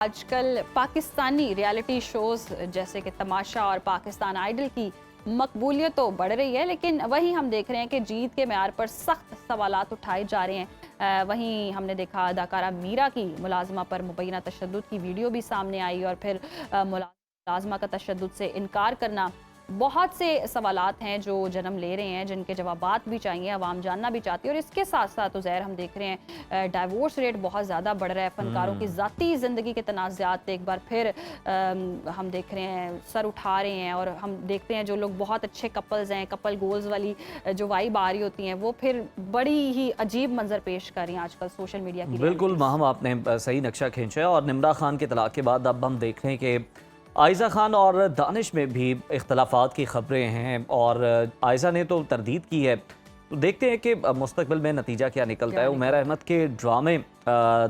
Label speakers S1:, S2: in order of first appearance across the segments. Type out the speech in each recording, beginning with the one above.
S1: आजकल Pakistani reality shows जैसे कि तमाशा और पाकिस्तान आइडल की मकबूलियत तो बढ़ रही है, लेकिन वहीं हम देख रहे हैं कि जीत के म्यार पर सख्त सवालात उठाए जा रहे हैं। वहीं हमने देखा अदाकारा मीरा की मुलाजमा पर मुबैना तशद्दुद की वीडियो भी सामने आई और फिर मुलाजमा का तशद्दुद से इनकार करना। बहुत से सवालात हैं जो जन्म ले रहे हैं, जिनके जवाबात भी चाहिए, आवाम जानना भी चाहती है। और इसके साथ साथ उज़ैर हम देख रहे हैं डाइवोर्स रेट बहुत ज़्यादा बढ़ रहा है, फनकारों की ज़ाती ज़िंदगी के तनाज़ात एक बार फिर हम देख रहे हैं सर उठा रहे हैं। और हम देखते हैं जो लोग बहुत अच्छे कपल्स हैं, कपल गोल्स वाली जो वाइब आ रही होती हैं, वो फिर बड़ी ही अजीब मंजर पेश कर रही हैं आजकल सोशल मीडिया की।
S2: बिल्कुल माहम, आपने सही नक्शा खींचा है। और निम्रा खान के तलाक के बाद अब हम देख रहे हैं कि आयज़ा खान और दानिश में भी इख्तलाफात की खबरें हैं और आयज़ा ने तो तरदीद की है। तो देखते हैं कि मुस्तकबिल में नतीजा क्या निकलता है। उमैर अहमद के ड्रामे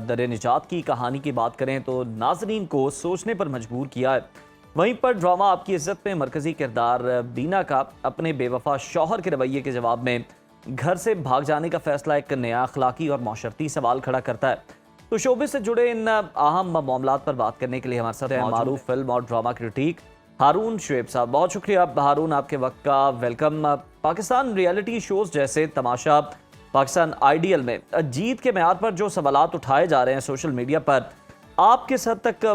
S2: दर निजात की कहानी की बात करें तो नाज़रीन को सोचने पर मजबूर किया है। वहीं पर ड्रामा आपकी इज़्ज़त में मरकज़ी किरदार बीना का अपने बेवफा शौहर के रवैये के जवाब में घर से भाग जाने का फैसला एक नया अखलाकी और माशरती सवाल खड़ा करता है। तो शोबे से जुड़े इन अहम मामलात पर बात करने के लिए हमारे साथ मारूफ फिल्म और ड्रामा क्रिटिक हारून शुएब साहब। बहुत शुक्रिया हारून, आपके वक्त का। वेलकम। पाकिस्तान रियलिटी शोज जैसे तमाशा, पाकिस्तान आइडियल में जीत के म्यार पर जो सवालात उठाए जा रहे हैं सोशल मीडिया पर, आप किस हद तक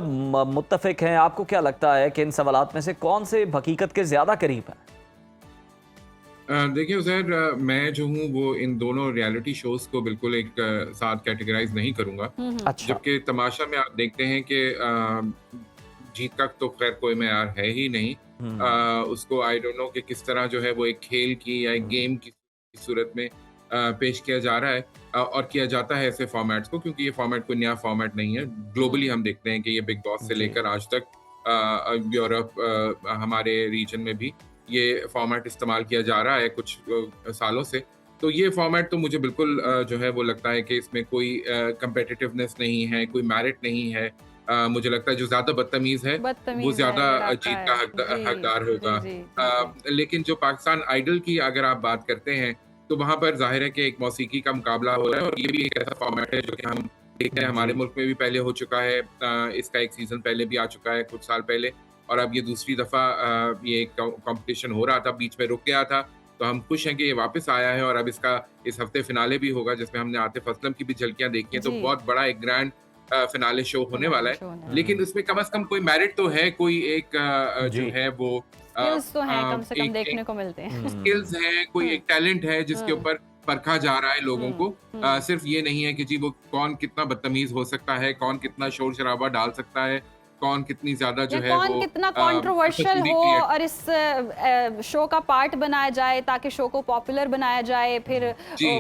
S2: मुत्तफिक हैं? आपको क्या लगता है कि इन सवालात में से कौन से हकीकत के ज़्यादा करीब है?
S3: देखिए उज़ैर, मैं जो हूँ वो इन दोनों रियलिटी शोज को बिल्कुल एक साथ कैटेगराइज नहीं करूँगा।
S2: अच्छा।
S3: जबकि तमाशा में आप देखते हैं कि जीत का तो खैर कोई मेयार है ही नहीं। उसको आई डोंट नो कि किस तरह जो है वो एक खेल की या एक गेम की सूरत में पेश किया जा रहा है और किया जाता है ऐसे फॉर्मेट्स को, क्योंकि ये फॉर्मेट कोई नया फॉर्मेट नहीं है। ग्लोबली हम देखते हैं कि ये बिग बॉस से लेकर आज तक यूरोप, हमारे रीजन में भी ये फॉर्मेट इस्तेमाल किया जा रहा है कुछ सालों से। तो ये फॉर्मेट तो मुझे बिल्कुल जो है वो लगता है कि इसमें कोई कंपेटिटिवनेस नहीं है, कोई मेरिट नहीं है। मुझे लगता है जो ज्यादा बदतमीज है वो ज्यादा जीत का हकदार होगा। लेकिन जो पाकिस्तान आइडल की अगर आप बात करते हैं तो वहां पर जाहिर है कि एक मौसीकी का मुकाबला हो रहा है और ये भी एक ऐसा फॉर्मेट है जो कि हम देखते हैं हमारे मुल्क में भी पहले हो चुका है। इसका एक सीजन पहले भी आ चुका है कुछ साल पहले, और अब ये दूसरी दफा ये कंपटीशन हो रहा था, बीच में रुक गया था। तो हम खुश हैं कि ये वापस आया है और अब इसका इस हफ्ते फिनाले भी होगा, जिसमें हमने आतिफ असलम की भी झलकियां देखी हैं। तो बहुत बड़ा एक ग्रैंड फिनाले शो होने वाला है। लेकिन उसमें कम से कम कोई मेरिट तो है, कोई एक जो है वो
S1: स्किल्स तो हैं, कम से कम देखने को मिलते हैं।
S3: स्किल्स हैं, कोई एक टैलेंट है जिसके ऊपर परखा जा रहा है लोगों को। सिर्फ ये नहीं है कि जी वो कौन कितना बदतमीज हो सकता है, कौन कितना शोर शराबा डाल सकता है, कौन कितनी ज्यादा जो है
S1: कौन
S3: वो
S1: कितना कंट्रोवर्शियल हो और इस शो का पार्ट बनाया जाए ताकि शो को पॉपुलर बनाया जाए, फिर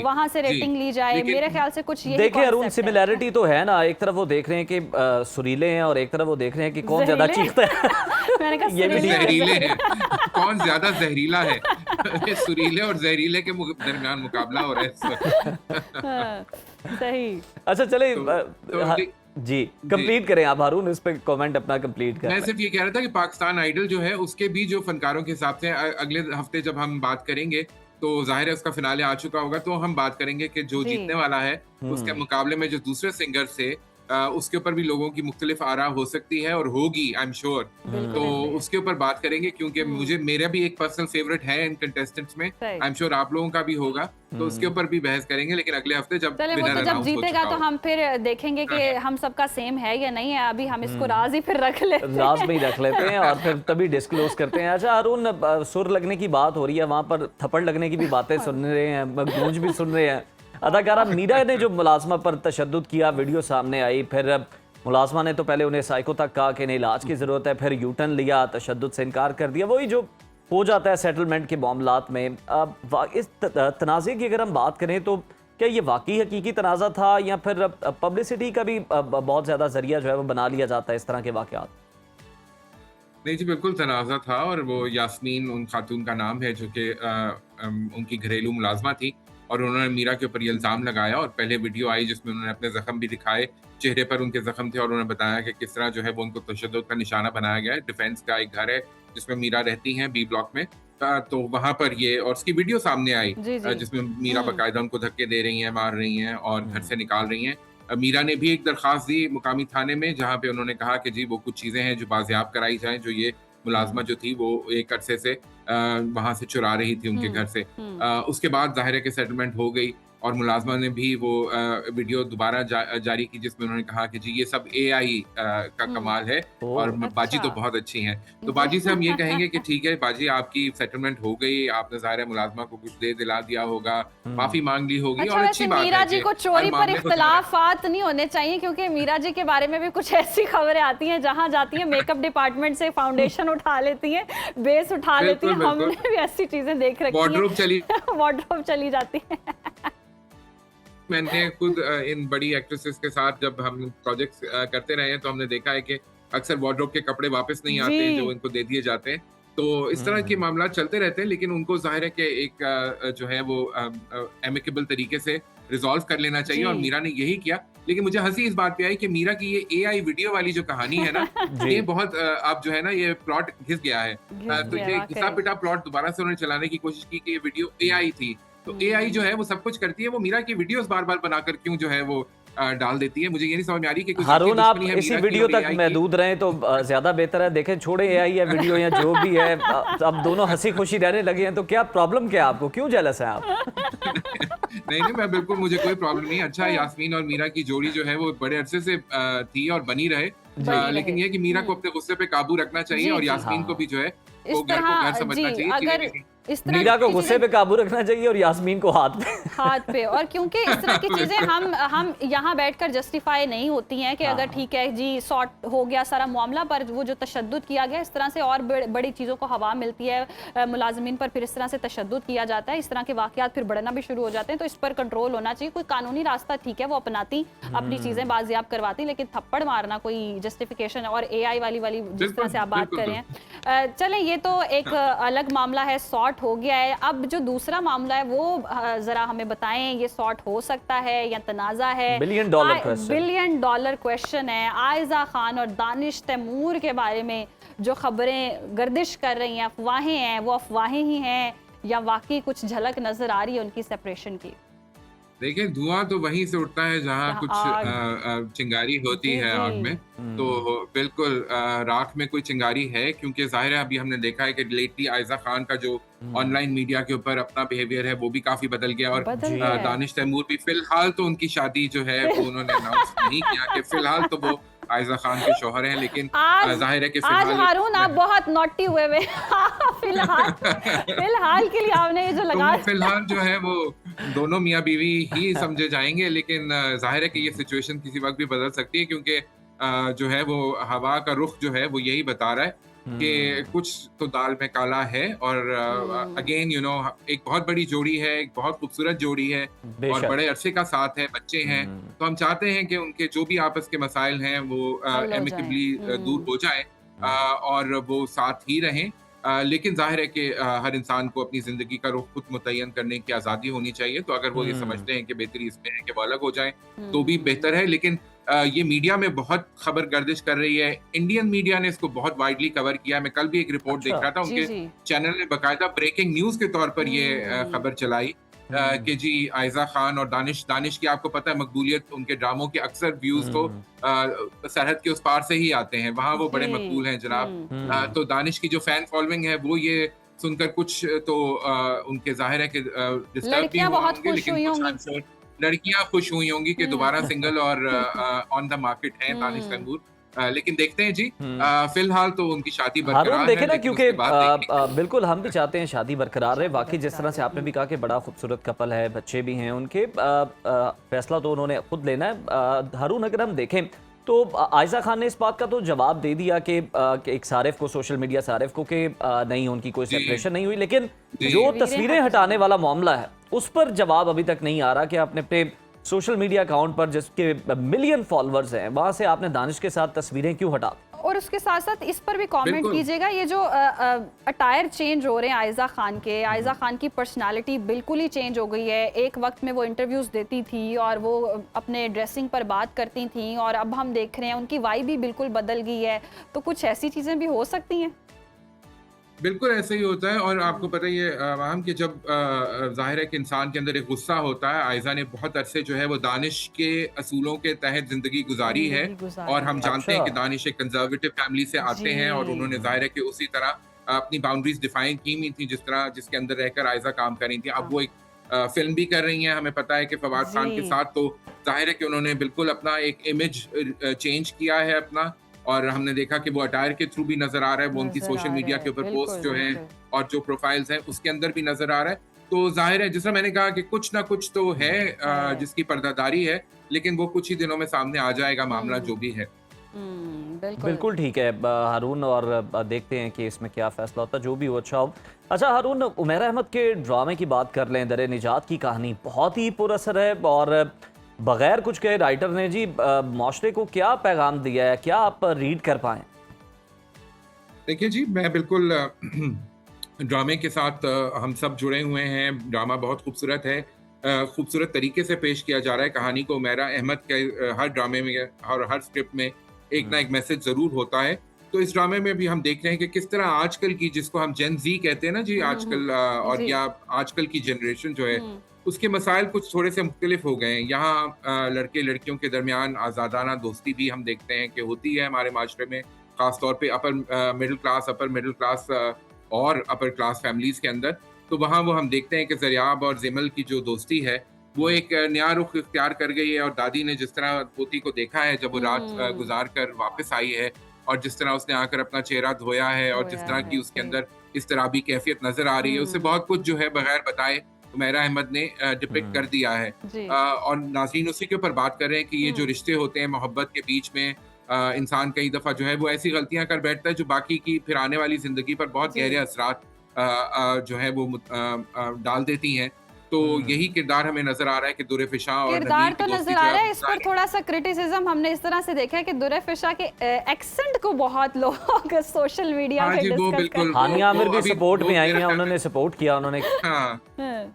S1: वहां से रेटिंग ली जाए। मेरे ख्याल से कुछ यही
S2: देखिए अरुण, सिमिलैरिटी तो है ना। एक तरफ वो देख रहे हैं कि सुरीले हैं और एक तरफ वो देख रहे हैं कि कौन ज्यादा चीखता है।
S1: मैंने कहा
S3: ये भी जहरीले हैं, कौन ज्यादा जहरीला है। सुरीले और जहरीले के दरमियान मुकाबला हो रहा है इस वक्त।
S1: सही।
S2: अच्छा चले जी कंप्लीट करें आप हारून, इस पे कमेंट अपना कंप्लीट करें।
S3: मैं सिर्फ ये कह रहा था कि पाकिस्तान आइडल जो है उसके भी जो फनकारों के हिसाब से अगले हफ्ते जब हम बात करेंगे तो जाहिर है उसका फिनाले आ चुका होगा, तो हम बात करेंगे कि जो जीतने वाला है उसके मुकाबले में जो दूसरे सिंगर से उसके ऊपर भी लोगों की मुख्तलिफ आरा हो सकती है और होगी, आई एम श्योर। तो उसके ऊपर बात करेंगे, क्योंकि मेरा भी एक पर्सनल फेवरेट है इन कंटेस्टेंट्स में। आई एम श्योर आप लोगों का भी होगा, तो उसके ऊपर भी बहस करेंगे। लेकिन अगले हफ्ते जब
S1: जब जीतेगा तो हम फिर देखेंगे कि हम सबका सेम है या नहीं है। अभी हम इसको राज ही फिर रख लेते हैं,
S2: राज में ही रख लेते हैं और फिर तभी डिस्क्लोज करते हैं। अच्छा अरुण, सुर लगने की बात हो रही है, वहाँ पर थप्पड़ लगने की भी बातें सुन रहे हैं, गूंज भी सुन रहे हैं। अदाकारा मीरा ने जो मुलाजमा पर तशद्दुद किया, वीडियो सामने आई, फिर मुलाजमा ने तो पहले उन्हें साइको तक कहा कि नहीं इलाज की ज़रूरत है, फिर यूटर्न लिया, तशद्दुद से इनकार कर दिया। वही जो हो जाता है सेटलमेंट के मामलात में। इस तनाज़े की अगर हम बात करें तो क्या ये वाकई हकीकी तनाज़ा था या फिर पब्लिसिटी का भी बहुत ज़्यादा जरिया जो है वो बना लिया जाता है इस तरह के वाक़यात?
S3: नहीं जी, बिल्कुल तनाज़ा था। और वो यास्मीन उन खातून का नाम है जो कि उनकी घरेलू मुलाजमा थी, और उन्होंने मीरा के ऊपर ये इल्ज़ाम लगाया। और पहले वीडियो आई जिसमें उन्होंने अपने ज़ख्म भी दिखाए, चेहरे पर उनके ज़ख्म थे, और उन्होंने बताया कि किस तरह जो है वो उनको तशद्दुद का निशाना बनाया गया है। डिफेंस का एक घर है जिसमें मीरा रहती हैं, बी ब्लॉक में। तो वहां पर ये और उसकी वीडियो सामने आई जिसमें मीरा बाकायदा उनको धक्के दे रही हैं, मार रही हैं और घर से निकाल रही हैं। मीरा ने भी एक दरख्वास्त दी मुकामी थाने में, जहाँ पे उन्होंने कहा कि जी वो कुछ चीज़ें हैं जो बाजियाब कराई जाएँ, जो ये मुलाजमा जो थी वो एक अरसे से वहाँ से चुरा रही थी उनके घर से। उसके बाद ज़ाहिर है कि सेटलमेंट हो गई और मुलाजमा ने भी वो वीडियो दोबारा जारी की, जिसमें उन्होंने कहा कि जी ये सब एआई का कमाल है और बाजी तो
S1: अच्छा।
S3: बहुत अच्छी हैं। तो बाजी से हम ये कहेंगे कि ठीक है बाजी, आपकी सेटलमेंट हो गई, आपने ज़ाहिर है मुलाजमा को कुछ दे दिला दिया होगा, माफ़ी मांग ली होगी
S1: अच्छा,
S3: और
S1: वैसे
S3: अच्छी बात
S1: मीरा
S3: है
S1: जी
S3: कि
S1: को
S3: हर
S1: चोरी पर
S3: मामले को
S1: इख्तलाफात नहीं होने चाहिए, क्योंकि मीरा जी के बारे में भी कुछ ऐसी खबरें आती हैं जहां जाती हैं मेकअप डिपार्टमेंट से फाउंडेशन उठा लेती हैं, बेस उठा लेती हैं।
S3: बिल्कुल, बिल्कुल।
S1: हमने भी ऐसी चीजें देख रखी
S3: वार्डरोब चली
S1: हैं। वार्डरोब चली जाती है।
S3: मैंने खुद इन बड़ी एक्ट्रेसेस के साथ जब हम प्रोजेक्ट्स करते रहे हैं, तो हमने देखा है कि अक्सर वार्डरोब के कपड़े वापस नहीं आते हैं जो
S1: जी।
S3: इनको दे दिए जाते हैं। तो इस तरह के मामला चलते रहते हैं, लेकिन उनको ज़ाहिर है कि एक जो है वो एमिकेबल तरीके से रिज़ॉल्व कर लेना चाहिए और
S1: जी।
S3: मीरा ने यही किया। लेकिन मुझे हँसी इस बात पे आई कि मीरा की ये एआई वीडियो वाली जो कहानी है ना,
S2: जी।
S3: ये बहुत अब जो है ना ये प्लॉट घिस गया है।
S1: घिस
S3: तो
S1: गया
S3: ये
S1: वाकई।
S3: घिसा-पिटा प्लॉट दोबारा से उन्होंने चलाने की कोशिश की कि ये वीडियो एआई थी। तो एआई जो है वो सब कुछ करती है, वो मीरा की वीडियोस बार-बार बनाकर क्यों जो है वो डाल देती है। मुझे ये नहीं समझ में आ रही कि कुछ
S2: हारून, आप
S3: दुश्मनी है
S2: इसी
S3: मीरा की
S2: वीडियो
S3: और
S2: तक
S3: एआई की।
S2: महदूद रहें तो ज्यादा बेहतर है। देखें, छोड़े एआई या वीडियो या जो भी है, अब दोनों हंसी खुशी रहने लगे हैं, तो क्या प्रॉब्लम क्या है आपको, क्यों जेलस है आप?
S3: नहीं, मैं बिल्कुल, मुझे कोई प्रॉब्लम नहीं है। अच्छा, यास्मीन और मीरा की जोड़ी जो है वो बड़े अरसे से थी और बनी रहे।
S1: बनी
S3: लेकिन
S1: रहे।
S3: ये है कि मीरा को अपने गुस्से पे काबू रखना चाहिए
S1: जी,
S3: और
S1: जी।
S3: यास्मीन को
S2: हाँ।
S3: भी जो है
S1: इस
S3: वो घर को घर
S1: तरह
S3: समझना
S1: जी,
S3: चाहिए।
S1: अगर
S3: चीज़ें
S1: इस तरह
S2: मीरा को
S1: की
S2: गुस्से
S1: चीजें
S2: पे काबू रखना चाहिए और यास्मीन को हाथ पे।
S1: हाथ पे, और क्योंकि इस तरह की चीजें हम यहाँ बैठकर जस्टिफाई नहीं होती हैं कि
S2: हाँ।
S1: अगर ठीक है जी सॉर्ट हो गया सारा मामला, पर वो जो तशद्दुद किया गया, इस तरह से और बड़ी चीज़ों को हवा मिलती है मुलाजमीन पर, फिर इस तरह से तशद्दुद किया जाता है, इस तरह के वाकयात फिर बढ़ना भी शुरू हो जाते हैं। तो इस पर कंट्रोल होना चाहिए। कोई कानूनी रास्ता ठीक है वो अपनाती, अपनी चीज़ें बाजियाब करवाती, लेकिन थप्पड़ मारना कोई जस्टिफिकेशन, और एआई वाली जिस तरह से आप बात कर रहे हैं, चलें ये तो एक अलग मामला है, सॉर्ट हो गया है। अब जो दूसरा मामला है वो जरा हमें बताएं, ये सॉर्ट हो सकता है या तनाज़ा है?
S2: $1 बिलियन क्वेश्चन।
S1: $1 बिलियन क्वेश्चन है। आयजा खान और दानिश तैमूर के बारे में जो खबरें गर्दिश कर रही हैं, अफवाहें हैं, वो अफवाहें ही हैं या वाकई कुछ झलक नजर आ रही है उनकी सेपरेशन की?
S3: देखिए, धुआं तो वहीं से उठता है जहाँ
S1: जहाँ
S3: कुछ
S1: आग।
S3: चिंगारी होती
S1: जी,
S3: है
S1: जी।
S3: आग में। तो बिल्कुल राख में कोई चिंगारी है, क्योंकि ज़ाहिर है अभी हमने देखा है कि लेटली आयज़ा खान का जो ऑनलाइन मीडिया के ऊपर अपना बिहेवियर है वो भी काफ़ी बदल गया और
S1: बदल गया है।
S3: दानिश तैमूर भी फ़िलहाल तो उनकी शादी जो है वो उन्होंने अनाउंस नहीं किया कि फ़िलहाल तो वो आयज़ा खान के शौहर हैं, लेकिन ज़ाहिर है कि
S1: आज
S3: फ़िलहाल
S1: हारून आप बहुत नॉटी हुए हुए फिलहाल के लिए आपने ये जो
S3: तो
S1: लगा
S3: वो फिलहाल जो है वो दोनों मियाँ बीवी ही समझे जाएंगे, लेकिन जाहिर है कि ये सिचुएशन किसी वक्त भी बदल सकती है, क्योंकि जो है वो हवा का रुख जो है वो यही बता रहा है कि कुछ तो दाल में काला है। और अगेन एक बहुत बड़ी जोड़ी है, एक बहुत खूबसूरत जोड़ी है और
S2: बेशक।
S3: बड़े अरसे का साथ है, बच्चे हैं। तो हम चाहते हैं कि उनके जो भी आपस के मसाइल हैं वो
S1: हल हो
S3: एमिकेबली
S1: जाएं।
S3: दूर हो जाए और वो साथ ही रहें। लेकिन जाहिर है कि हर इंसान को अपनी ज़िंदगी का रुख खुद मुतय्यन करने की आज़ादी होनी चाहिए। तो अगर वो ये समझते हैं कि बेहतरी इसमें है कि वो अलग हो जाएँ, तो भी बेहतर है। लेकिन ये मीडिया में बहुत खबर गर्दिश कर रही है। इंडियन मीडिया ने इसको बहुत वाइडली कवर किया। मैं कल भी एक रिपोर्ट देख रहा था,
S1: जी,
S3: उनके
S1: जी।
S3: चैनल ने बाकायदा ब्रेकिंग न्यूज़ के तौर पर ये खबर चलाई कि जी आयज़ा खान और दानिश की आपको पता है मकबूलियत, उनके ड्रामों के अक्सर व्यूज़ तो सरहद के उस पार से ही आते हैं, वहाँ वो बड़े
S1: जी।
S3: मकबूल हैं जनाब। तो दानिश की जो फैन फॉलोइंग है वो ये सुनकर कुछ तो उनके ज़ाहिर है कि डिस्टर्ब भी
S1: लड़कियां
S3: हुआ
S1: बहुत
S3: होंगे,
S1: खुश
S3: लेकिन
S1: हुई
S3: कुछ
S1: होंगी।
S3: I'm sure लड़कियां खुश हुई होंगी कि दोबारा सिंगल और ऑन द मार्केट हैं दानिश तैमूर। लेकिन देखते हैं जी, फिलहाल तो उनकी शादी
S2: हारून,
S3: बरकरार
S2: देखे
S3: है,
S2: ना,
S3: लेकिन
S2: क्योंकि
S3: उसके बाद देखेंगे।
S2: बिल्कुल हम भी चाहते हैं शादी बरकरार रहे। वाकई जिस तरह से आपने भी कहा कि बड़ा खूबसूरत कपल है, बच्चे भी हैं उनके, फैसला तो उन्होंने खुद लेना है। हारून, अगर हम देखें तो आयज़ा खान ने इस बात का तो जवाब दे दिया कि एक सारिफ को, सोशल मीडिया सारिफ को, कि नहीं, उनकी कोई
S3: जी।
S2: सेपरेशन नहीं हुई। लेकिन
S3: जी।
S2: जो
S1: तस्वीरें
S2: तस्वीरें हटाने वाला मामला है उस पर जवाब अभी तक नहीं आ रहा कि आपने अपने सोशल मीडिया अकाउंट पर, जिसके मिलियन फॉलोअर्स हैं, वहां से आपने दानिश के साथ तस्वीरें क्यों हटा दी?
S1: और उसके साथ साथ इस पर भी कमेंट
S3: बिल्कुल।
S1: कीजिएगा, ये जो अटायर चेंज हो रहे हैं आयज़ा खान के, आयज़ा खान की पर्सनालिटी बिल्कुल ही चेंज हो गई है। एक वक्त में वो इंटरव्यूज़ देती थी और वो अपने ड्रेसिंग पर बात करती थी, और अब हम देख रहे हैं उनकी वाइब भी बिल्कुल बदल गई है। तो कुछ ऐसी चीज़ें भी हो सकती हैं?
S3: बिल्कुल ऐसा ही होता है और आपको पता ही है हम कि जब ज़ाहिर है कि इंसान के अंदर एक गुस्सा होता है। आयज़ा ने बहुत अरसे जो है वो दानिश के असूलों के तहत ज़िंदगी गुज़ारी है
S1: जिंदगी
S3: और
S1: गुजारी
S3: हम
S1: है।
S3: जानते
S2: अच्छा।
S3: हैं कि दानिश एक कंज़र्वेटिव फैमिली से आते हैं और
S1: जी।
S3: उन्होंने ज़ाहिर है कि उसी तरह अपनी बाउंड्रीज़ डिफ़ाइन की हुई थी जिस तरह जिसके अंदर रहकर आयज़ा काम कर रही थी। अब
S1: हाँ।
S3: वो एक फ़िल्म भी कर रही हैं, हमें पता है कि फवाद खान के
S1: जी।
S3: साथ, तो ज़ाहिर है कि उन्होंने बिल्कुल अपना एक इमेज चेंज किया है अपना और हमने देखा कि वो अटायर के थ्रू भी नज़र आ रहा है, वो उनकी
S1: नजर
S3: सोशल
S1: आ रहा
S3: मीडिया
S1: है,
S3: के ऊपर पोस्ट
S1: बिल्कुल
S3: जो हैं
S1: बिल्कुल।
S3: और जो प्रोफाइल्स हैं उसके अंदर भी नजर आ रहा है। तो जाहिर है जिस तरह मैंने कहा कि कुछ ना कुछ तो है
S1: है।
S3: जिसकी पर्दादारी है, लेकिन वो कुछ ही दिनों में सामने आ जाएगा मामला जो भी है।
S1: बिल्कुल।
S2: बिल्कुल ठीक है हारून, और देखते हैं कि इसमें क्या फैसला होता है, जो भी हो अच्छा हो। अच्छा हारून, उमैरा अहमद के ड्रामे की बात कर लें, दर निजात की कहानी बहुत ही पुरअसर है और बगैर कुछ कहे राइटर ने जी माशरे को क्या पैगाम दिया है, क्या आप रीड कर पाएँ?
S3: देखिए जी, मैं बिल्कुल ड्रामे के साथ हम सब जुड़े हुए हैं। ड्रामा बहुत खूबसूरत है। खूबसूरत तरीके से पेश किया जा रहा है कहानी को। उमैरा अहमद के हर ड्रामे में और हर स्क्रिप्ट में एक ना एक मैसेज ज़रूर होता है। तो इस ड्रामे में भी हम देख रहे हैं कि किस तरह आजकल की, जिसको हम जेन ज़ी कहते हैं ना जी, आजकल और
S1: जी।
S3: या आजकल की जनरेशन जो है,
S1: हम्म।
S3: उसके मसाइल कुछ थोड़े से मुख्तलिफ हो गए हैं। यहाँ लड़के-लड़कियों के दरमियान आज़ादाना दोस्ती भी हम देखते हैं कि होती है हमारे माशरे में, ख़ास तौर पे middle class, upper middle class और अपर क्लास फैमिलीज़ के अंदर। तो वहाँ वो हम देखते हैं कि ज़रियाब और ज़िमल की जो दोस्ती है, वो एक नया रुख इख्तियार कर गई है और दादी ने जिस तरह पोती को देखा है जब वो रात
S1: हम्म।
S3: गुज़ार कर वापस आई है और जिस तरह उसने आकर अपना चेहरा धोया है और जिस
S1: धोया
S3: तरह की
S1: है
S3: उसके
S1: जी।
S3: अंदर इज़्तिराबी कैफ़ियत नज़र आ रही है, उससे
S1: हम्म।
S3: बहुत कुछ जो है बगैर बताए उमैरा अहमद ने डिपिक्ट कर दिया है।
S1: जी।
S3: और नाज़रीन उसी के ऊपर बात कर रहे हैं कि ये जो
S1: हम्म।
S3: रिश्ते होते हैं मोहब्बत के बीच में, इंसान कई दफ़ा जो है वो ऐसी गलतियाँ कर बैठता है जो बाकी की फिर आने वाली ज़िंदगी पर बहुत
S1: जी।
S3: गहरे असरात जो है वो डाल देती हैं। तो यही किरदार हमें नज़र आ रहा है कि दुर-ए-फ़िशा और
S1: किरदार
S3: नबील की
S1: तो
S3: दोस्ती
S1: नजर
S3: जो
S1: आ
S3: है
S1: रहा
S3: अब
S1: है, इस पर
S3: जारी है।
S1: थोड़ा सा क्रिटिसिज्म हमने इस तरह से देखा है कि दुर-ए-फ़िशा के एक्सेंट को बहुत लोग सोशल मीडिया
S3: हाँ
S1: पे
S3: जी, वो
S1: डिस्कस
S3: बिल्कुल
S1: करते हैं।
S2: हानिया आमिर भी
S3: अभी
S2: सपोर्ट
S3: वो
S2: में आई
S3: मेरे
S2: हैं,
S3: ख़्याल में
S2: उन्होंने सपोर्ट किया, उन्होंने
S3: हाँ।
S1: हाँ,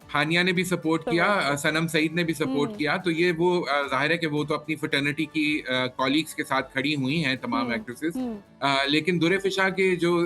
S3: हानिया ने भी सपोर्ट किया,
S1: सपोर्ट किया।
S3: सनम सईद ने भी सपोर्ट
S1: हुँ,
S3: किया, तो ये वो ज़ाहिर है कि वो तो अपनी फ्रेटर्निटी की कॉलीग्स के साथ खड़ी हुई हैं तमाम
S1: हुँ,
S3: एक्ट्रेसेस।
S1: हुँ।
S3: लेकिन दुर-ए-फ़िशा के जो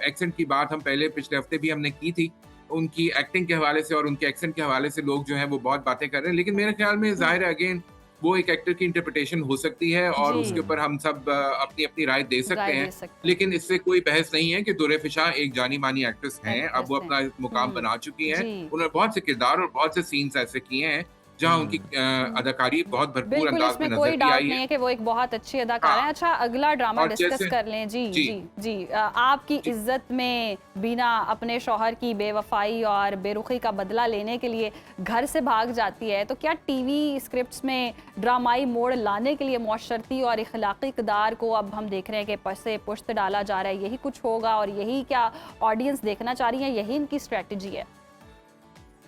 S3: एक्सेंट की बात हम पहले पिछले हफ्ते भी हमने की थी, उनकी एक्टिंग के हवाले से और उनके एक्सेंट के हवाले से लोग जो हैं वो बहुत बातें कर रहे हैं। लेकिन मेरे ख़्याल में
S1: हुँ,
S3: ज़ाहिर है अगेन वो एक एक्टर की इंटरप्रिटेशन हो सकती है और
S1: जी,
S3: उसके ऊपर हम सब अपनी-अपनी राय दे सकते
S1: राय
S3: हैं।
S1: दे सकते हैं।
S3: लेकिन इससे कोई बहस नहीं है कि दुर-ए-फ़िशा एक जानी-मानी एक्ट्रेस हैं, अब
S1: एक्ट्रेस
S3: वो
S1: हैं।
S3: अपना मुकाम
S1: हुँ,
S3: बना चुकी हैं।
S1: जी।
S3: उन्होंने बहुत से किरदार और बहुत से सीन्स ऐसे किए हैं जहाँ उनकी
S1: हुँ।
S3: अदाकारी बहुत भरपूर
S1: बिल्कुल,
S3: अंदाज में
S1: इसमें
S3: नजर
S1: कोई
S3: भी
S1: डाउट
S3: आई
S1: नहीं
S3: है।
S1: है कि वो एक बहुत अच्छी अदाकारा
S3: हाँ,
S1: हैं। अच्छा, अगला ड्रामा
S3: और
S1: डिस्कस
S3: जैसे
S1: कर लें। जी,
S3: जी,
S1: जी, जी। आपकी
S3: जी।
S1: इज़्ज़त में बीना अपने शौहर की बेवफ़ाई और बेरुखी का बदला लेने के लिए घर से भाग जाती है। तो क्या टीवी स्क्रिप्ट्स में ड्रामाई मोड़ लाने के लिए मौशरती और इख़लाक़ी किरदार को अब हम देख रहे हैं कि पसे पुश्त डाला जा रहा है, यही कुछ होगा और यही क्या ऑडियंस देखना चाह रही है, यही इनकी स्ट्रैटेजी है?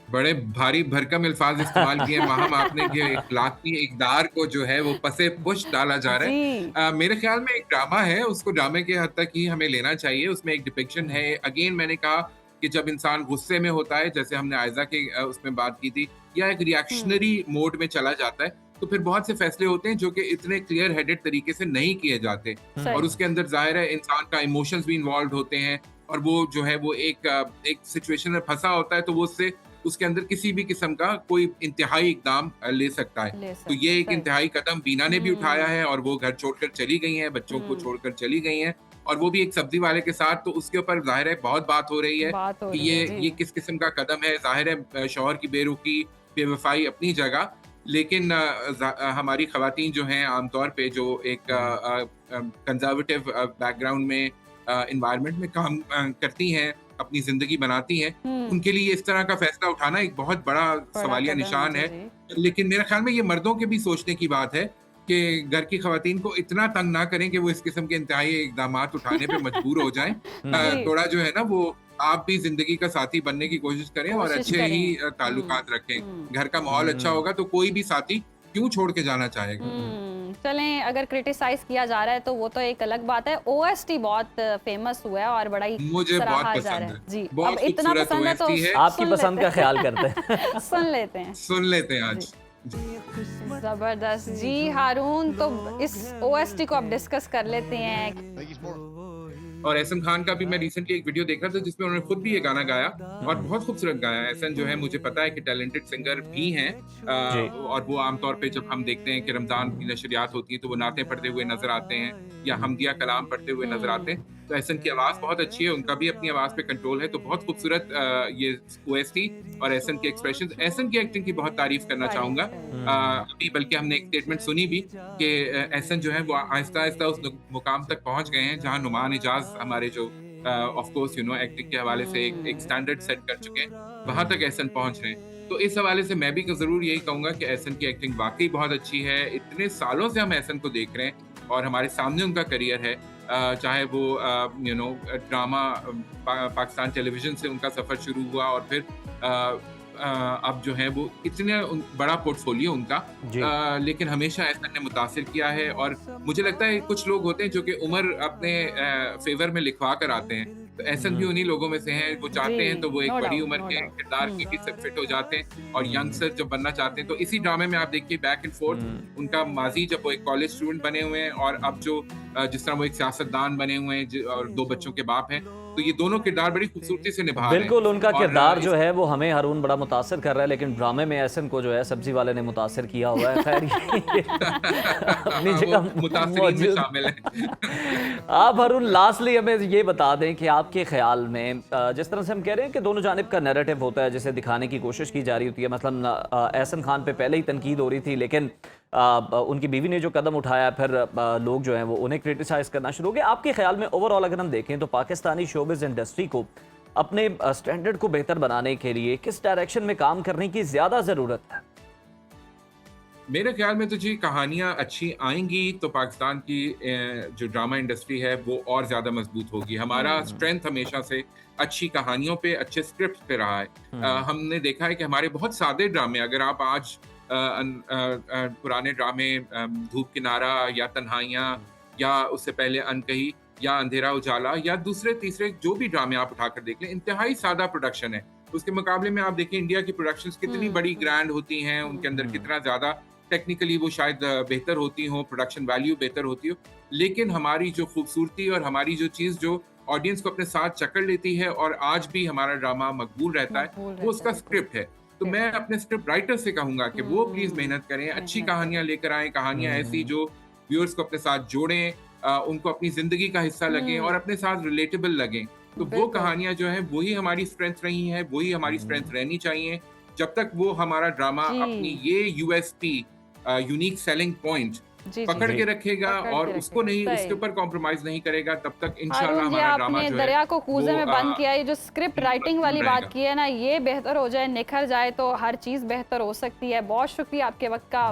S3: बड़े भारी भरकम अल्फाज इस्तेमाल किए माहम आपने कि इखलाकी इक़दार को जो है वो पसे पुश डाला जा रहा है।
S1: जी।
S3: मेरे ख़्याल में एक ड्रामा है, उसको ड्रामे के हद तक ही हमें लेना चाहिए। उसमें एक डिपिक्शन है, अगेन मैंने कहा कि जब इंसान गुस्से में होता है, जैसे हमने आयज़ा के उसमें बात की थी, या एक
S1: हुँ,
S3: रिएक्शनरी मोड में चला जाता है, तो फिर बहुत से फैसले होते हैं जो कि इतने क्लियर हेडेड तरीके से नहीं किए जाते और
S1: सही।
S3: उसके अंदर ज़ाहिर है इंसान का इमोशंस भी इन्वॉल्व होते हैं और वो जो है वो एक सिचुएशन में फँसा होता है, तो वो उससे उसके अंदर किसी भी किस्म का कोई इंतहाई इक़दाम ले सकता है।
S1: ले
S3: तो
S1: सकते
S3: ये
S1: हैं,
S3: एक
S1: सही।
S3: इंतहाई कदम बीना ने भी उठाया
S1: हुँ,
S3: है और वो घर छोड़कर चली गई हैं, बच्चों को
S1: हुँ।
S3: छोड़कर चली गई हैं और वो भी एक सब्ज़ी वाले के साथ, तो उसके ऊपर ज़ाहिर है बहुत बात हो रही है
S1: बात हो
S3: कि
S1: रही है, जी।
S3: ये किस किस्म का कदम है। ज़ाहिर है शौहर की बेरुखी, बेवफ़ाई अपनी जगह, लेकिन हमारी ख़वातीन जो हैं आम तौर पे जो एक कंज़र्वेटिव बैकग्राउंड में एनवायरनमेंट में काम करती हैं, अपनी ज़िंदगी बनाती हैं,
S1: हुँ,
S3: उनके लिए इस तरह का फ़ैसला उठाना एक बहुत बड़ा
S1: बड़ा
S3: सवालिया
S1: कदम है।
S3: निशान
S1: जी,
S3: है।
S1: जी।
S3: लेकिन मेरे ख़्याल में ये मर्दों के भी सोचने की बात है कि घर की ख़वातीन को इतना तंग ना करें कि वो इस किस्म के इंतहाई इक़दामात उठाने पे मजबूर हो जाएँ।
S1: जी,
S3: थोड़ा जो है ना वो आप भी ज़िंदगी का साथी बनने की कोशिश करें और
S1: कोशिश
S3: अच्छे ही
S1: करें। हुँ,
S3: ताल्लुकात रखें।
S1: हुँ,
S3: घर का माहौल अच्छा होगा तो कोई भी साथी क्यों छोड़ के जाना चाहेगा?
S1: चलें, अगर क्रिटिसाइज़ किया जा रहा है तो वो तो एक अलग बात है। ओएसटी बहुत फ़ेमस हुआ है और बड़ा ही
S3: मुझे बहुत
S1: सराहा जा रहा
S3: पसंद
S1: है।
S3: है।
S1: जी, अब
S3: बहुत
S1: इतना
S3: खूबसूरत
S1: पसंद है तो
S3: ओएसटी है।
S2: आपकी
S1: सुन
S2: पसंद
S1: लेते
S2: का
S1: हैं।
S2: ख्याल करते हैं।
S1: सुन लेते हैं।
S3: सुन लेते हैं
S1: जी,
S3: आज। जी।
S1: ज़बरदस्त। जी, हारून, तो इस ओएसटी को अब डिस्कस कर लेते हैं।
S3: और एहसन खान का भी मैं रिसेंटली एक वीडियो देख रहा था जिसमें उन्होंने खुद भी ये गाना गाया और बहुत खूबसूरत गाया। एहसन जो है मुझे पता है कि टैलेंटेड सिंगर भी हैं,
S2: जी।
S3: और वो आमतौर पे जब हम देखते हैं कि रमजान की नशरियात होती है तो वो नातें पढ़ते हुए नजर आते हैं या हमदिया कलाम पढ़ते हुए नजर आते हैं। तो एहसन की आवाज़ बहुत अच्छी है, उनका भी अपनी आवाज़ पे कंट्रोल है, तो बहुत खूबसूरत ये ओएसटी और एहसन के एक्सप्रेशंस, एहसन की एक्टिंग की बहुत तारीफ करना चाहूँगा। अभी बल्कि हमने एक स्टेटमेंट सुनी भी कि एहसन जो है वो आहिस्ता-आहिस्ता उस मुकाम तक पहुँच गए हैं जहाँ नुमान इजाज़ हमारे जो ऑफ कोर्स एक्टिंग के हवाले से एक स्टैंडर्ड सेट कर चुके हैं, वहाँ तक एहसन पहुँच रहे हैं। तो इस हवाले से मैं भी ज़रूर यही कहूँगा कि एहसन की एक्टिंग वाक़ई बहुत अच्छी है। इतने सालों से हम एहसन को देख रहे हैं और हमारे सामने उनका करियर है। चाहे वो ड्रामा पाकिस्तान टेलीविज़न से उनका सफ़र शुरू हुआ और फिर अब जो है वो इतने बड़ा पोर्टफोलियो उनका,
S2: जी।
S3: लेकिन हमेशा एहसन ने मुतासिर किया है। और मुझे लगता है कुछ लोग होते हैं जो कि उम्र अपने फेवर में लिखवा कर आते हैं, तो एहसन भी उन्हीं लोगों में से हैं। वो चाहते हैं तो वो एक
S1: नो
S3: बड़ी
S1: डाउट,
S3: उम्र
S1: नो
S3: के
S1: डाउट।
S3: किरदार में भी सब फिट हो जाते हैं और यंगस्टर जब बनना चाहते हैं तो इसी ड्रामे में आप देखिए बैक एंड फोर्थ उनका माजी, जब वो एक कॉलेज स्टूडेंट बने हुए हैं और अब जो जिस तरह वो एक सियासतदान बने हुए हैं और 2 बच्चों के बाप हैं, तो ये दोनों किरदार बड़ी खूबसूरती से निभा रहे हैं।
S2: बिल्कुल, उनका
S3: और
S2: किरदार जो है वो हमें हारून बड़ा मुतासिर कर रहा है, लेकिन ड्रामे में एहसन को जो है सब्जी वाले ने मुतासिर किया हुआ है। खैर ये अपनी
S3: वो
S2: जगह
S3: मुतासिरीन में
S2: मौजूद।
S3: शामिल हैं।
S2: आप हारून लास्टली हमें ये बता दें कि आपके ख्याल में जिस तरह से हम कह रहे हैं कि दोनों जानिब का नैरेटिव होता है जिसे दिखाने की कोशिश की जा रही होती है, मसलन एहसन खान पे पहले ही तनकीद हो रही थी, लेकिन उनकी बीवी ने जो कदम उठाया फिर लोग जो हैं वो उन्हें क्रिटिसाइज़ करना शुरू हो गए। आपके ख्याल में ओवरऑल अगर हम देखें तो पाकिस्तानी शोबिज़ इंडस्ट्री को अपने स्टैंडर्ड को बेहतर बनाने के लिए किस डायरेक्शन में काम करने की ज़्यादा ज़रूरत है?
S3: मेरे ख्याल में तो जी कहानियाँ अच्छी आएंगी तो पाकिस्तान की जो ड्रामा इंडस्ट्री है वो और ज़्यादा मजबूत होगी। हमारा स्ट्रेंथ हमेशा से अच्छी कहानियों पे, अच्छे स्क्रिप्ट पे रहा है। हमने देखा है कि हमारे बहुत सादे ड्रामे, अगर आप आज पुराने ड्रामे धूप किनारा या तन्हाइयाँ या उससे पहले अनकही या अंधेरा उजाला या दूसरे तीसरे जो भी ड्रामे आप उठाकर देख लें, इंतहाई सादा प्रोडक्शन है। उसके मुकाबले में आप देखिए इंडिया की प्रोडक्शंस कितनी बड़ी ग्रैंड होती हैं, उनके अंदर कितना ज़्यादा टेक्निकली वो शायद बेहतर होती हो, प्रोडक्शन वैल्यू बेहतर होती हो, लेकिन हमारी जो खूबसूरती और हमारी जो चीज़ जो ऑडियंस को अपने साथ चकड़ लेती है और आज भी हमारा ड्रामा मकबूल रहता है, वो उसका स्क्रिप्ट है। तो मैं अपने स्क्रिप्ट राइटर से कहूँगा कि वो प्लीज़ मेहनत करें, अच्छी कहानियाँ लेकर आएँ, कहानियाँ ऐसी जो व्यूअर्स को अपने साथ जोड़ें, उनको अपनी ज़िंदगी का हिस्सा लगें और अपने साथ रिलेटेबल लगें। तो वो कहानियाँ जो हैं वही हमारी स्ट्रेंथ रही हैं, वही हमारी स्ट्रेंथ रहनी चाहिए। जब तक वो हमारा ड्रामा अपनी ये यूएसपी यूनिक सेलिंग पॉइंट पकड़ के रखेगा और उसको नहीं, उसके ऊपर कॉम्प्रोमाइज नहीं करेगा, तब तक इंशाल्लाह
S1: हारून जी,
S3: हमारा ड्रामा
S1: आपने
S3: जो है
S1: दरिया को कूजे में बंद किया। ये जो स्क्रिप्ट राइटिंग वाली
S3: रहेगा।
S1: बात की है ना, ये बेहतर हो जाए, निखर जाए तो हर चीज़ बेहतर हो सकती है। बहुत शुक्रिया आपके वक्त का।